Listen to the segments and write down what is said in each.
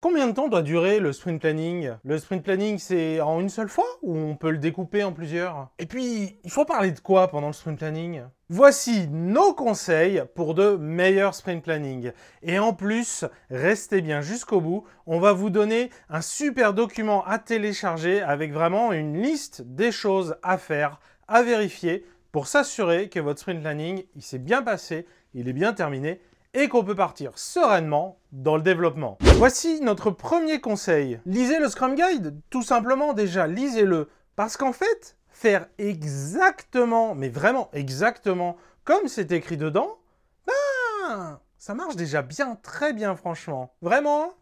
Combien de temps doit durer le sprint planning? Le sprint planning, c'est en une seule fois ou on peut le découper en plusieurs? Et puis, il faut parler de quoi pendant le sprint planning? Voici nos conseils pour de meilleurs sprint planning. Et en plus, restez bien jusqu'au bout, on va vous donner un super document à télécharger avec vraiment une liste des choses à faire, à vérifier pour s'assurer que votre sprint planning, il s'est bien passé, il est bien terminé et qu'on peut partir sereinement dans le développement. Voici notre premier conseil. Lisez le Scrum Guide, tout simplement déjà, lisez-le. Parce qu'en fait, faire exactement, mais vraiment exactement, comme c'est écrit dedans, ben, ça marche déjà bien, très bien franchement. Vraiment,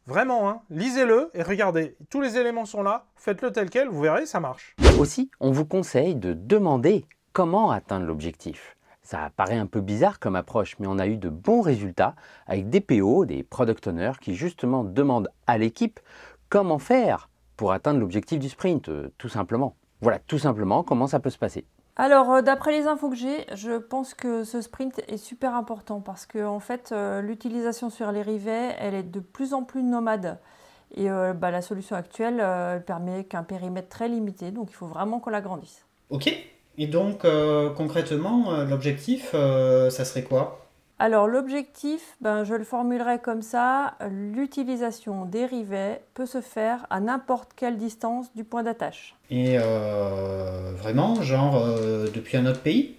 vraiment, hein. Lisez-le et regardez, tous les éléments sont là, faites-le tel quel, vous verrez, ça marche. Aussi, on vous conseille de demander comment atteindre l'objectif. Ça paraît un peu bizarre comme approche, mais on a eu de bons résultats avec des PO, des Product Owners, qui justement demandent à l'équipe comment faire pour atteindre l'objectif du sprint, tout simplement. Voilà, tout simplement comment ça peut se passer. Alors, d'après les infos que j'ai, je pense que ce sprint est super important parce que en fait, l'utilisation sur les rivets, elle est de plus en plus nomade. Et la solution actuelle, elle permet qu'un périmètre très limité, donc il faut vraiment qu'on l'agrandisse. Ok. Et donc, concrètement, l'objectif, ça serait quoi? Alors, l'objectif, je le formulerai comme ça, l'utilisation des rivets peut se faire à n'importe quelle distance du point d'attache. Et vraiment, genre, depuis un autre pays?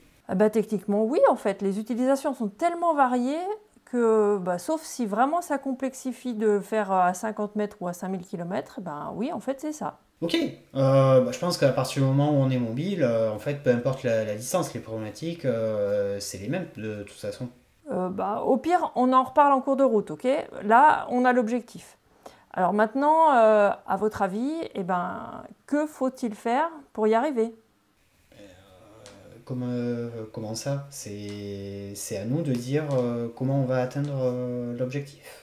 Techniquement, oui, en fait. Les utilisations sont tellement variées que, sauf si vraiment ça complexifie de faire à 50 mètres ou à 5000 km, oui, en fait, c'est ça. Ok. Je pense qu'à partir du moment où on est mobile, en fait, peu importe la distance, les problématiques, c'est les mêmes de toute façon. Au pire, on en reparle en cours de route, ok? Là, on a l'objectif. Alors maintenant, à votre avis, que faut-il faire pour y arriver? Comment ça? C'est à nous de dire comment on va atteindre l'objectif.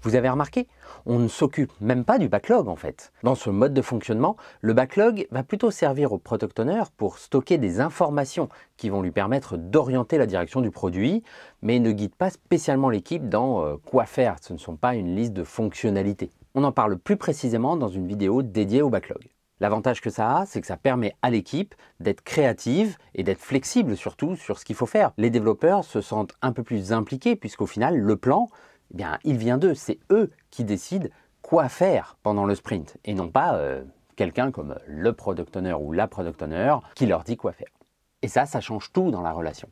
Vous avez remarqué, on ne s'occupe même pas du backlog en fait. Dans ce mode de fonctionnement, le backlog va plutôt servir au Product Owner pour stocker des informations qui vont lui permettre d'orienter la direction du produit, mais ne guide pas spécialement l'équipe dans quoi faire. Ce ne sont pas une liste de fonctionnalités. On en parle plus précisément dans une vidéo dédiée au backlog. L'avantage que ça a, c'est que ça permet à l'équipe d'être créative et d'être flexible surtout sur ce qu'il faut faire. Les développeurs se sentent un peu plus impliqués puisqu'au final, le plan, il vient d'eux. C'est eux qui décident quoi faire pendant le sprint et non pas quelqu'un comme le Product Owner ou la Product Owner qui leur dit quoi faire. Et ça change tout dans la relation.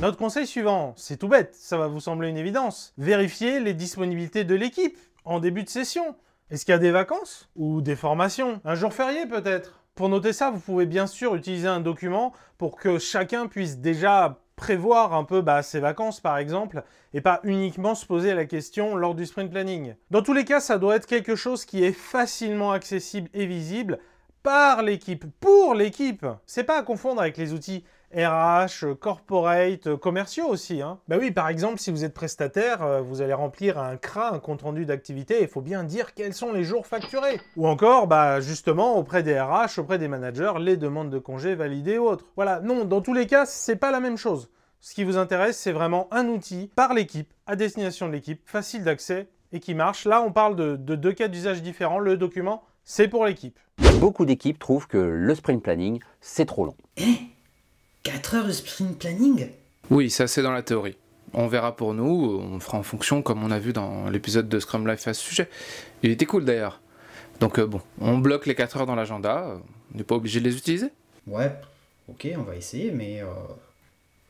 Notre conseil suivant, c'est tout bête, ça va vous sembler une évidence. Vérifiez les disponibilités de l'équipe en début de session. Est-ce qu'il y a des vacances ou des formations? Un jour férié peut-être? Pour noter ça, vous pouvez bien sûr utiliser un document pour que chacun puisse déjà prévoir un peu ses vacances par exemple et pas uniquement se poser la question lors du sprint planning. Dans tous les cas, ça doit être quelque chose qui est facilement accessible et visible par l'équipe, pour l'équipe. C'est pas à confondre avec les outils RH, corporate, commerciaux aussi. Oui, par exemple, si vous êtes prestataire, vous allez remplir un CRA, un compte rendu d'activité, il faut bien dire quels sont les jours facturés. Ou encore, justement, auprès des RH, auprès des managers, les demandes de congés validées ou autres. Voilà, non, dans tous les cas, c'est pas la même chose. Ce qui vous intéresse, c'est vraiment un outil par l'équipe, à destination de l'équipe, facile d'accès et qui marche. Là, on parle de deux cas d'usage différents. Le document, c'est pour l'équipe. Beaucoup d'équipes trouvent que le sprint planning, c'est trop long. 4 heures de sprint planning? Oui, ça c'est dans la théorie. On verra pour nous, on fera en fonction comme on a vu dans l'épisode de Scrum Life à ce sujet. Il était cool d'ailleurs. Donc on bloque les 4 heures dans l'agenda, on n'est pas obligé de les utiliser. Ouais, ok, on va essayer, mais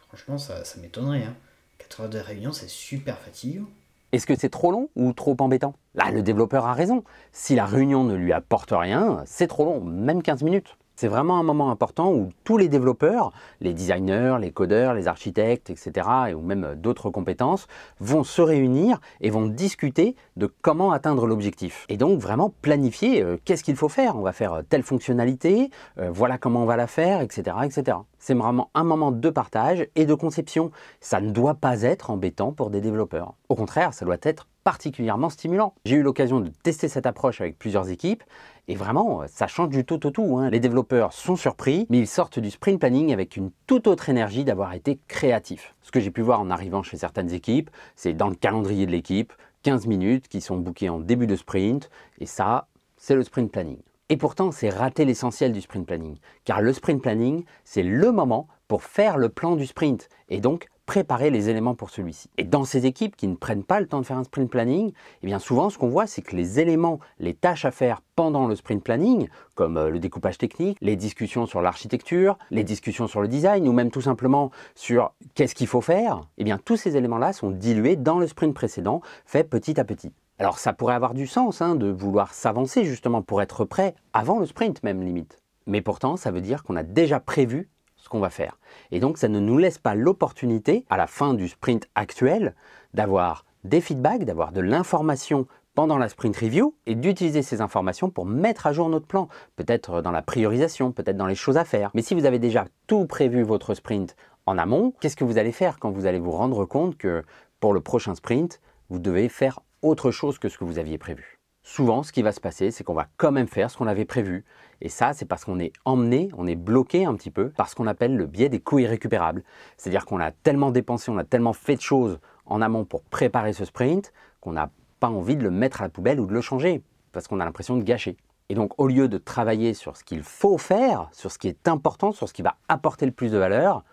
franchement ça m'étonnerait. 4 heures de réunion, c'est super fatigant. Est-ce que c'est trop long ou trop embêtant? Là, le développeur a raison. Si la réunion ne lui apporte rien, c'est trop long, même 15 minutes. C'est vraiment un moment important où tous les développeurs, les designers, les codeurs, les architectes, etc., ou même d'autres compétences, vont se réunir et vont discuter de comment atteindre l'objectif. Et donc vraiment planifier qu'est-ce qu'il faut faire. On va faire telle fonctionnalité, voilà comment on va la faire, etc., etc. C'est vraiment un moment de partage et de conception. Ça ne doit pas être embêtant pour des développeurs. Au contraire, ça doit être particulièrement stimulant. J'ai eu l'occasion de tester cette approche avec plusieurs équipes et vraiment, ça change du tout au tout. Les développeurs sont surpris, mais ils sortent du sprint planning avec une toute autre énergie d'avoir été créatifs. Ce que j'ai pu voir en arrivant chez certaines équipes, c'est dans le calendrier de l'équipe, 15 minutes qui sont bookées en début de sprint, et ça, c'est le sprint planning. Et pourtant, c'est rater l'essentiel du sprint planning, car le sprint planning, c'est le moment pour faire le plan du sprint, et donc préparer les éléments pour celui-ci. Et dans ces équipes qui ne prennent pas le temps de faire un sprint planning, eh bien souvent ce qu'on voit, c'est que les éléments, les tâches à faire pendant le sprint planning, comme le découpage technique, les discussions sur l'architecture, les discussions sur le design, ou même tout simplement sur qu'est-ce qu'il faut faire, eh bien tous ces éléments-là sont dilués dans le sprint précédent, fait petit à petit. Alors ça pourrait avoir du sens de vouloir s'avancer justement pour être prêt avant le sprint même limite. Mais pourtant, ça veut dire qu'on a déjà prévu ce qu'on va faire. Et donc, ça ne nous laisse pas l'opportunité, à la fin du sprint actuel, d'avoir des feedbacks, d'avoir de l'information pendant la sprint review et d'utiliser ces informations pour mettre à jour notre plan. Peut-être dans la priorisation, peut-être dans les choses à faire. Mais si vous avez déjà tout prévu votre sprint en amont, qu'est-ce que vous allez faire quand vous allez vous rendre compte que pour le prochain sprint, vous devez faire autre chose que ce que vous aviez prévu? Souvent, ce qui va se passer, c'est qu'on va quand même faire ce qu'on avait prévu. Et ça, c'est parce qu'on est emmené, on est bloqué un petit peu par ce qu'on appelle le biais des coûts irrécupérables. C'est-à-dire qu'on a tellement dépensé, on a tellement fait de choses en amont pour préparer ce sprint qu'on n'a pas envie de le mettre à la poubelle ou de le changer parce qu'on a l'impression de gâcher. Et donc, au lieu de travailler sur ce qu'il faut faire, sur ce qui est important, sur ce qui va apporter le plus de valeur,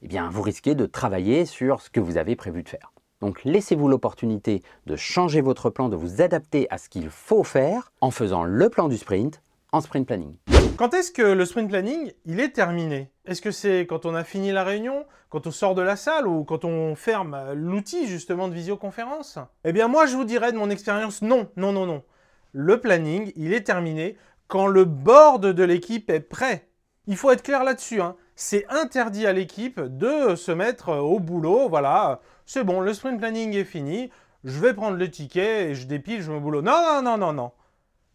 eh bien, vous risquez de travailler sur ce que vous avez prévu de faire. Donc laissez-vous l'opportunité de changer votre plan, de vous adapter à ce qu'il faut faire en faisant le plan du sprint en sprint planning. Quand est-ce que le sprint planning, il est terminé? Est-ce que c'est quand on a fini la réunion, quand on sort de la salle ou quand on ferme l'outil justement de visioconférence? Eh bien moi je vous dirais de mon expérience, non. Le planning, il est terminé quand le board de l'équipe est prêt. Il faut être clair là-dessus, C'est interdit à l'équipe de se mettre au boulot, voilà, c'est bon, le sprint planning est fini, je vais prendre le ticket et je dépile, je me boulot. Non.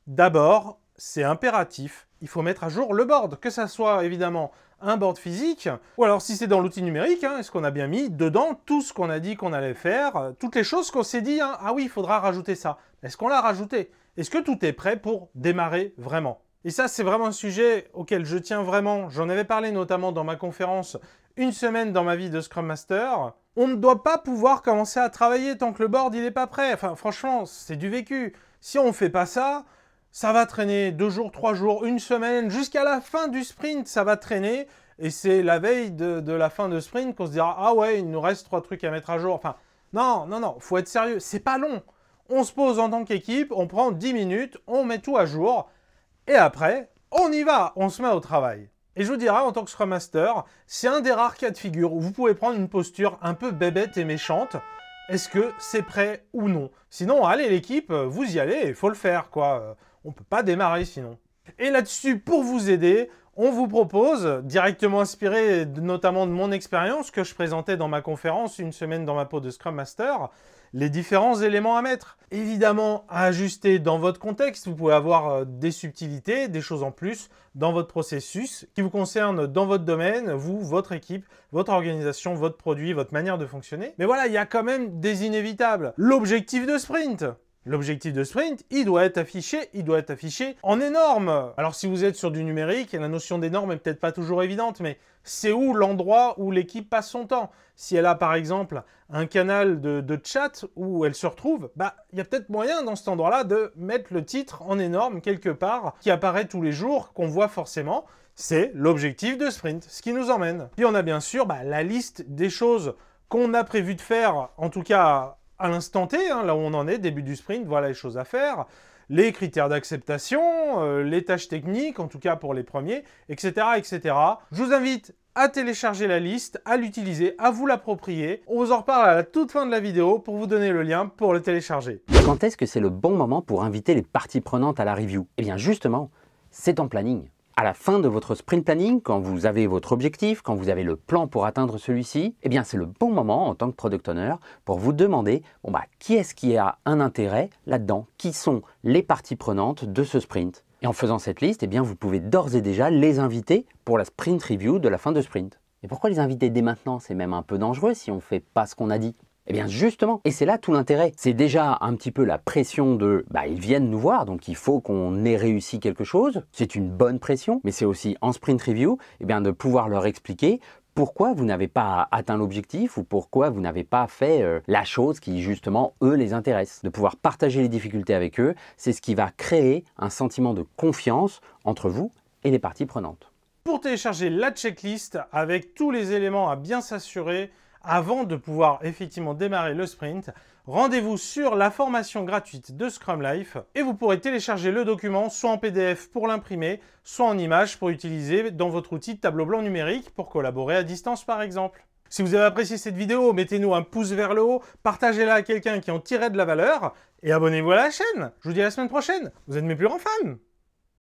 D'abord, c'est impératif, il faut mettre à jour le board, que ça soit évidemment un board physique, ou alors si c'est dans l'outil numérique, est-ce qu'on a bien mis dedans tout ce qu'on a dit qu'on allait faire, toutes les choses qu'on s'est dit, ah oui, il faudra rajouter ça. Est-ce qu'on l'a rajouté? Est-ce que tout est prêt pour démarrer vraiment? Et ça, c'est vraiment un sujet auquel je tiens vraiment. J'en avais parlé notamment dans ma conférence « Une semaine dans ma vie de Scrum Master ». On ne doit pas pouvoir commencer à travailler tant que le board n'est pas prêt. Enfin, franchement, c'est du vécu. Si on ne fait pas ça, ça va traîner 2 jours, 3 jours, 1 semaine, jusqu'à la fin du sprint, ça va traîner. Et c'est la veille de la fin de sprint qu'on se dira « Ah ouais, il nous reste 3 trucs à mettre à jour ». Enfin, non, faut être sérieux. C'est pas long. On se pose en tant qu'équipe, on prend 10 minutes, on met tout à jour. Et après, on y va, on se met au travail. Et je vous dirais, en tant que Scrum Master, c'est un des rares cas de figure où vous pouvez prendre une posture un peu bébête et méchante. Est-ce que c'est prêt ou non? Sinon, allez l'équipe, vous y allez, il faut le faire, quoi. On ne peut pas démarrer sinon. Et là-dessus, pour vous aider, on vous propose, directement inspiré notamment de mon expérience que je présentais dans ma conférence « Une semaine dans ma peau de Scrum Master », les différents éléments à mettre. Évidemment, à ajuster dans votre contexte, vous pouvez avoir des subtilités, des choses en plus dans votre processus qui vous concernent dans votre domaine, vous, votre équipe, votre organisation, votre produit, votre manière de fonctionner. Mais voilà, il y a quand même des inévitables. L'objectif de sprint. L'objectif de sprint, il doit être affiché en énorme. Alors si vous êtes sur du numérique, la notion d'énorme est peut-être pas toujours évidente, mais c'est où l'endroit où l'équipe passe son temps? Si elle a par exemple un canal de chat où elle se retrouve, il y a peut-être moyen dans cet endroit-là de mettre le titre en énorme quelque part, qui apparaît tous les jours, qu'on voit forcément. C'est l'objectif de sprint, ce qui nous emmène. Puis on a bien sûr la liste des choses qu'on a prévu de faire, en tout cas à l'instant T, là où on en est, début du sprint, voilà les choses à faire, les critères d'acceptation, les tâches techniques, en tout cas pour les premiers, etc., etc. Je vous invite à télécharger la liste, à l'utiliser, à vous l'approprier. On vous en reparle à la toute fin de la vidéo pour vous donner le lien pour le télécharger. Quand est-ce que c'est le bon moment pour inviter les parties prenantes à la review? Eh bien justement, c'est en planning. À la fin de votre sprint planning, quand vous avez votre objectif, quand vous avez le plan pour atteindre celui-ci, eh bien c'est le bon moment en tant que Product Owner pour vous demander qui est-ce qui a un intérêt là-dedans? Qui sont les parties prenantes de ce sprint? Et en faisant cette liste, eh bien vous pouvez d'ores et déjà les inviter pour la sprint review de la fin de sprint. Et pourquoi les inviter dès maintenant? C'est même un peu dangereux si on ne fait pas ce qu'on a dit. Eh bien justement, et c'est là tout l'intérêt. C'est déjà un petit peu la pression de ils viennent nous voir, donc il faut qu'on ait réussi quelque chose. C'est une bonne pression, mais c'est aussi en sprint review de pouvoir leur expliquer pourquoi vous n'avez pas atteint l'objectif ou pourquoi vous n'avez pas fait la chose qui justement eux les intéresse. De pouvoir partager les difficultés avec eux, c'est ce qui va créer un sentiment de confiance entre vous et les parties prenantes. Pour télécharger la checklist avec tous les éléments à bien s'assurer avant de pouvoir effectivement démarrer le sprint, rendez-vous sur la formation gratuite de Scrum Life et vous pourrez télécharger le document soit en PDF pour l'imprimer, soit en image pour utiliser dans votre outil de tableau blanc numérique pour collaborer à distance par exemple. Si vous avez apprécié cette vidéo, mettez-nous un pouce vers le haut, partagez-la à quelqu'un qui en tirait de la valeur et abonnez-vous à la chaîne. Je vous dis à la semaine prochaine, vous êtes mes plus grands fans.